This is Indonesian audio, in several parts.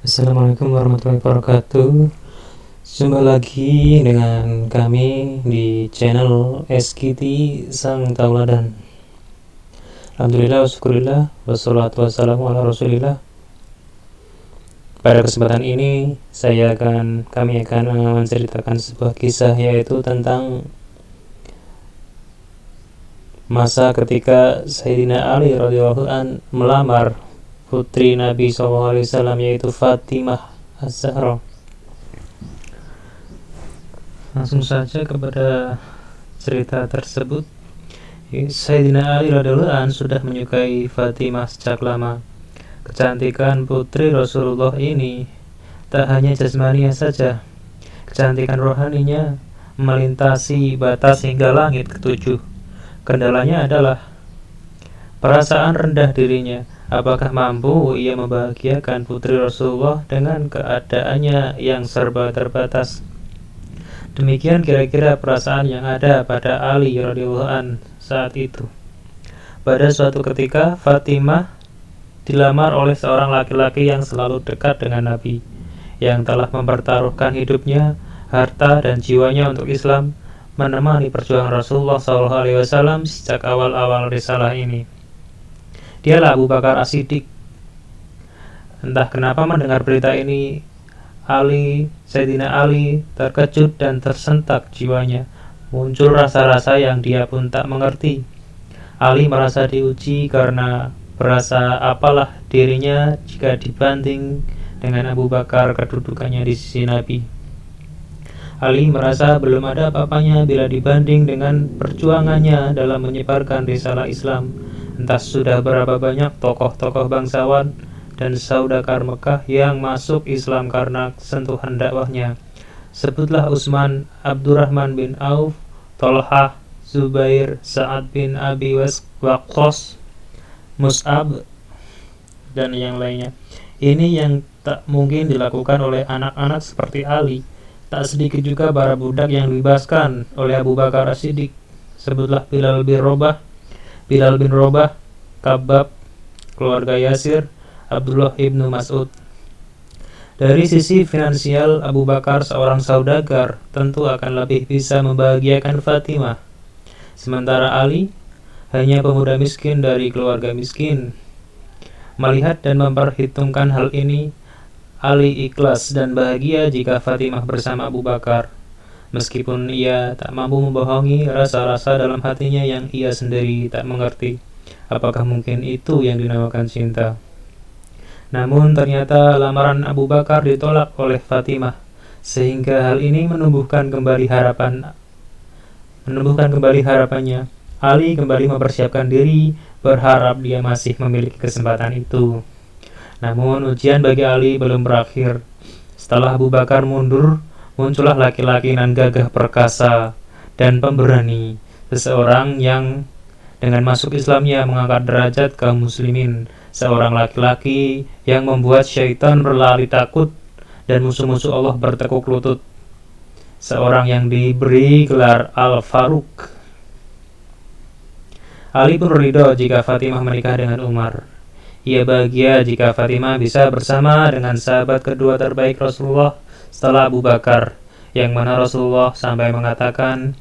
Assalamualaikum warahmatullahi wabarakatuh. Jumpa lagi dengan kami di channel SKT Sang Tauladan. Alhamdulillah, wassyukurillah, wassalatu wassalamu ala rasulillah. Pada kesempatan ini kami akan menceritakan sebuah kisah, yaitu tentang masa ketika Sayyidina Ali radhiyallahu an melamar putri Nabi SAW, yaitu Fatimah Az-Zahra. Langsung saja kepada cerita tersebut. Sayyidina Ali radhiyallahu an sudah menyukai Fatimah sejak lama. Kecantikan putri Rasulullah ini tak hanya jasmaninya saja, kecantikan rohaninya melintasi batas hingga langit ketujuh. Kendalanya adalah perasaan rendah dirinya. Apakah mampu ia membahagiakan putri Rasulullah dengan keadaannya yang serba terbatas? Demikian kira-kira perasaan yang ada pada Ali radhiyallahu an saat itu. Pada suatu ketika, Fatimah dilamar oleh seorang laki-laki yang selalu dekat dengan Nabi, yang telah mempertaruhkan hidupnya, harta dan jiwanya untuk Islam, menemani perjuangan Rasulullah SAW sejak awal-awal risalah ini. Dialah Abu Bakar As-Siddiq. Entah kenapa mendengar berita ini, Sayyidina Ali terkejut dan tersentak jiwanya. Muncul rasa-rasa yang dia pun tak mengerti. Ali merasa diuji karena berasa apalah dirinya jika dibanding dengan Abu Bakar kedudukannya di sisi Nabi. Ali merasa belum ada apa-apanya bila dibanding dengan perjuangannya dalam menyebarkan risalah Islam. Entah sudah berapa banyak tokoh-tokoh bangsawan dan saudagar Mekah yang masuk Islam karena sentuhan dakwahnya. Sebutlah Utsman, Abdurrahman bin Auf, Thalhah, Zubair, Sa'ad bin Abi Waqqas, Mus'ab, dan yang lainnya. Ini yang tak mungkin dilakukan oleh anak-anak seperti Ali. Tak sedikit juga para budak yang dibebaskan oleh Abu Bakar As-Siddiq. Sebutlah Bilal bin Rabah, Kabab, keluarga Yasir, Abdullah ibnu Mas'ud. Dari sisi finansial, Abu Bakar seorang saudagar tentu akan lebih bisa membahagiakan Fatimah. Sementara Ali hanya pemuda miskin dari keluarga miskin. Melihat dan memperhitungkan hal ini, Ali ikhlas dan bahagia jika Fatimah bersama Abu Bakar. Meskipun ia tak mampu membohongi rasa-rasa dalam hatinya yang ia sendiri tak mengerti. Apakah mungkin itu yang dinamakan cinta? Namun ternyata lamaran Abu Bakar ditolak oleh Fatimah, sehingga hal ini menumbuhkan kembali harapannya. Ali kembali mempersiapkan diri, berharap dia masih memiliki kesempatan itu. Namun ujian bagi Ali belum berakhir. Setelah Abu Bakar mundur, muncullah laki-laki nan gagah perkasa dan pemberani, seseorang yang dengan masuk Islamnya mengangkat derajat kaum muslimin, seorang laki-laki yang membuat syaitan berlari takut dan musuh-musuh Allah bertekuk lutut, seorang yang diberi gelar Al-Faruq. Ali pun ridho jika Fatimah menikah dengan Umar. Ia bahagia jika Fatimah bisa bersama dengan sahabat kedua terbaik Rasulullah setelah Abu Bakar, yang mana Rasulullah sampai mengatakan,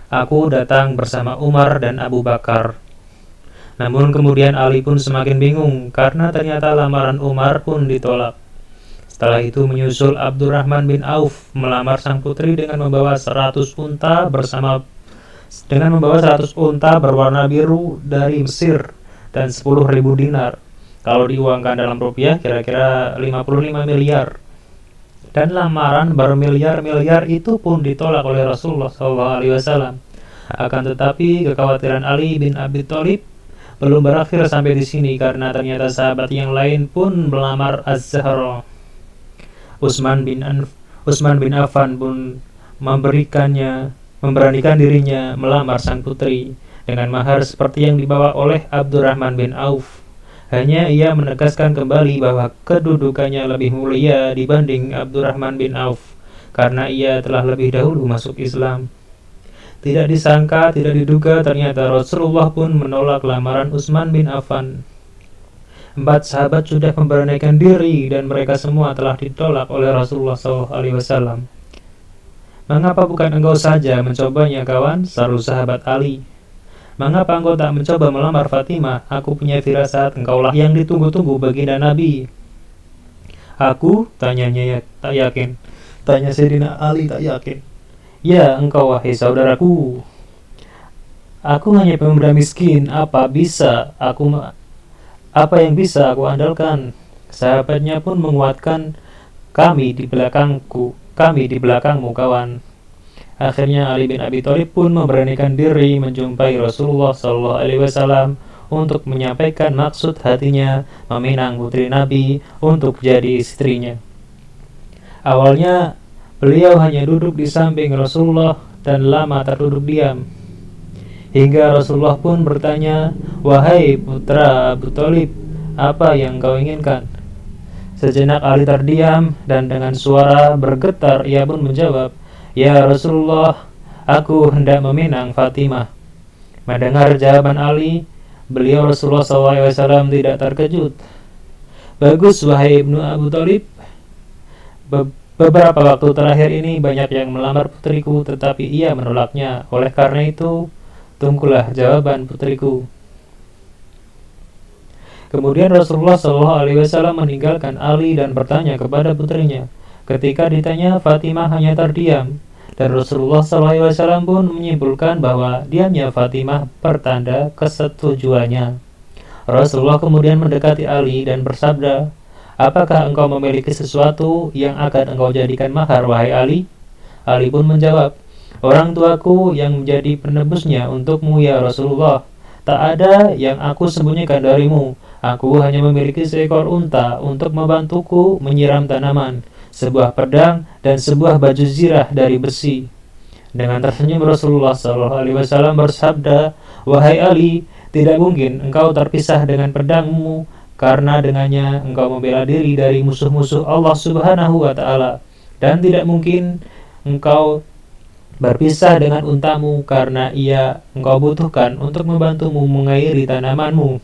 "Aku datang bersama Umar dan Abu Bakar." Namun kemudian Ali pun semakin bingung karena ternyata lamaran Umar pun ditolak. Setelah itu menyusul Abdurrahman bin Auf melamar sang putri dengan membawa 100 unta berwarna biru dari Mesir dan 10.000 dinar. Kalau diuangkan dalam rupiah kira-kira 55 miliar. Dan lamaran bermiliar-miliar itu pun ditolak oleh Rasulullah SAW. Akan tetapi kekhawatiran Ali bin Abi Thalib belum berakhir sampai di sini, karena ternyata sahabat yang lain pun melamar Az-Zahra. Utsman bin Affan pun memberanikan dirinya melamar sang putri dengan mahar seperti yang dibawa oleh Abdurrahman bin Auf. Hanya ia menegaskan kembali bahwa kedudukannya lebih mulia dibanding Abdurrahman bin Auf, karena ia telah lebih dahulu masuk Islam. Tidak disangka, tidak diduga, ternyata Rasulullah pun menolak lamaran Utsman bin Affan. Empat sahabat sudah memberanikan diri dan mereka semua telah ditolak oleh Rasulullah SAW. Mengapa bukan engkau saja mencobanya, kawan? Seru sahabat Ali. Mengapa engkau tak mencoba melamar Fatimah? Aku punya firasat engkaulah yang ditunggu-tunggu baginda Nabi. Aku? Tanyanya tak yakin. Tanya Sayyidina Ali tak yakin. Ya, engkau wahai saudaraku. Aku hanya pemuda miskin, apa yang bisa aku andalkan? Sahabatnya pun menguatkan, kami di belakangmu, kawan. Akhirnya Ali bin Abi Thalib pun memberanikan diri menjumpai Rasulullah SAW untuk menyampaikan maksud hatinya meminang putri Nabi untuk jadi istrinya. Awalnya beliau hanya duduk di samping Rasulullah dan lama terduduk diam. Hingga Rasulullah pun bertanya, "Wahai putra Abu Thalib, apa yang kau inginkan?" Sejenak Ali terdiam dan dengan suara bergetar ia pun menjawab, "Ya Rasulullah, aku hendak meminang Fatimah." Mendengar jawaban Ali, beliau Rasulullah SAW tidak terkejut. "Bagus wahai Ibnu Abu Thalib. Beberapa waktu terakhir ini banyak yang melamar putriku tetapi ia menolaknya. Oleh karena itu, tunggulah jawaban putriku." Kemudian Rasulullah SAW meninggalkan Ali dan bertanya kepada putrinya. Ketika ditanya, Fatimah hanya terdiam, dan Rasulullah SAW pun menyimpulkan bahwa diamnya Fatimah pertanda kesetujuannya. Rasulullah kemudian mendekati Ali dan bersabda, "Apakah engkau memiliki sesuatu yang akan engkau jadikan mahar, wahai Ali?" Ali pun menjawab, "Orang tuaku yang menjadi penebusnya untukmu, ya Rasulullah. Tak ada yang aku sembunyikan darimu. Aku hanya memiliki seekor unta untuk membantuku menyiram tanaman, sebuah pedang, dan sebuah baju zirah dari besi." Dengan tersenyum Rasulullah SAW bersabda, "Wahai Ali, tidak mungkin engkau terpisah dengan pedangmu, karena dengannya engkau membela diri dari musuh-musuh Allah Subhanahu wa Ta'ala, dan tidak mungkin engkau berpisah dengan untamu karena engkau butuhkan untuk membantumu mengairi tanamanmu.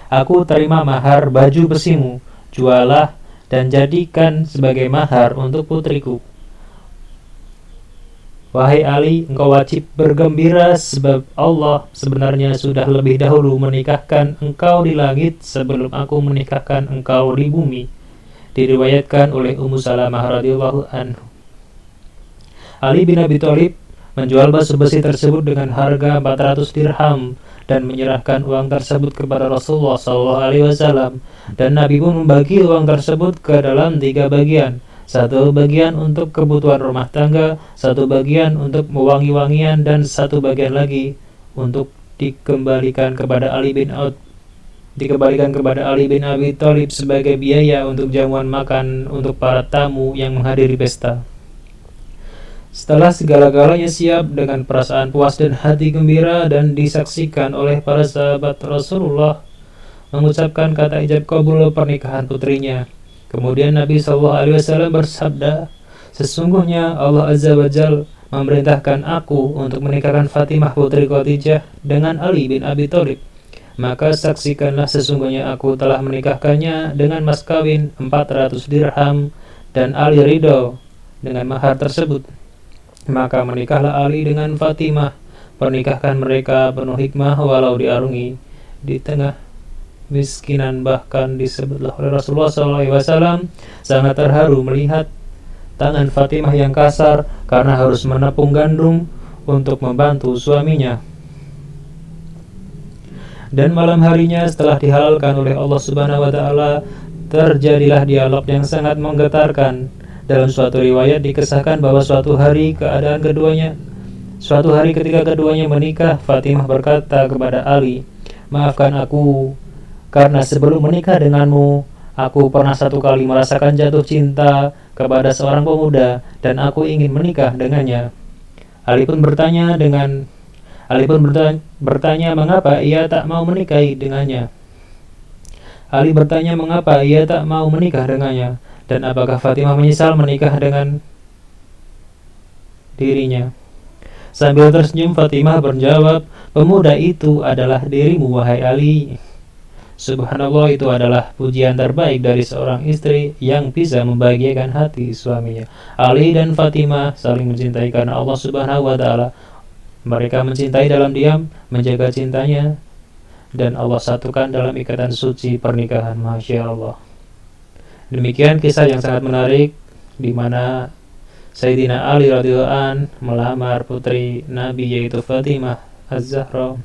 Aku terima mahar baju besimu, jualah dan jadikan sebagai mahar untuk putriku." Wahai Ali, engkau wajib bergembira sebab Allah sebenarnya sudah lebih dahulu menikahkan engkau di langit sebelum aku menikahkan engkau di bumi. Diriwayatkan oleh Ummu Salamah radhiyallahu anhu. Ali bin Abi Thalib menjual batu besi tersebut dengan harga 400 dirham dan menyerahkan uang tersebut kepada Rasulullah SAW, dan Nabi pun membagi uang tersebut ke dalam 3 bagian. Satu bagian untuk kebutuhan rumah tangga, satu bagian untuk mewangi-wangian, dan satu bagian lagi untuk dikembalikan kepada Ali bin Abi Thalib sebagai biaya untuk jamuan makan untuk para tamu yang menghadiri pesta. Setelah segala-galanya siap dengan perasaan puas dan hati gembira dan disaksikan oleh para sahabat, Rasulullah mengucapkan kata ijab kabul pernikahan putrinya. Kemudian Nabi SAW bersabda, "Sesungguhnya Allah Azza wa Jalla memerintahkan aku untuk menikahkan Fatimah putri Khadijah dengan Ali bin Abi Thalib. Maka saksikanlah sesungguhnya aku telah menikahkannya dengan mas kawin 400 dirham dan Ali ridho dengan mahar tersebut. Maka menikahlah Ali dengan Fatimah. Pernikahkan mereka penuh hikmah walau diarungi di tengah miskinan." Bahkan disebutlah oleh Rasulullah SAW sangat terharu melihat tangan Fatimah yang kasar karena harus menepung gandum untuk membantu suaminya. Dan malam harinya setelah dihalalkan oleh Allah Subhanahu wa Ta'ala, terjadilah dialog yang sangat menggetarkan. Dalam suatu riwayat dikisahkan bahwa suatu hari ketika keduanya menikah, Fatimah berkata kepada Ali, "Maafkan aku, karena sebelum menikah denganmu, aku pernah satu kali merasakan jatuh cinta kepada seorang pemuda dan aku ingin menikah dengannya." Ali pun bertanya mengapa ia tak mau menikahi dengannya. Dan apakah Fatimah menyesal menikah dengan dirinya? Sambil tersenyum Fatimah menjawab, "Pemuda itu adalah dirimu, wahai Ali." Subhanallah, itu adalah pujian terbaik dari seorang istri yang bisa membahagiakan hati suaminya. Ali dan Fatimah saling mencintai karena Allah Subhanahu wa taala. Mereka mencintai dalam diam, menjaga cintanya, dan Allah satukan dalam ikatan suci pernikahan. Masya Allah. Demikian kisah yang sangat menarik di mana Sayyidina Ali radhiyallahu an melamar putri Nabi yaitu Fatimah Az-Zahra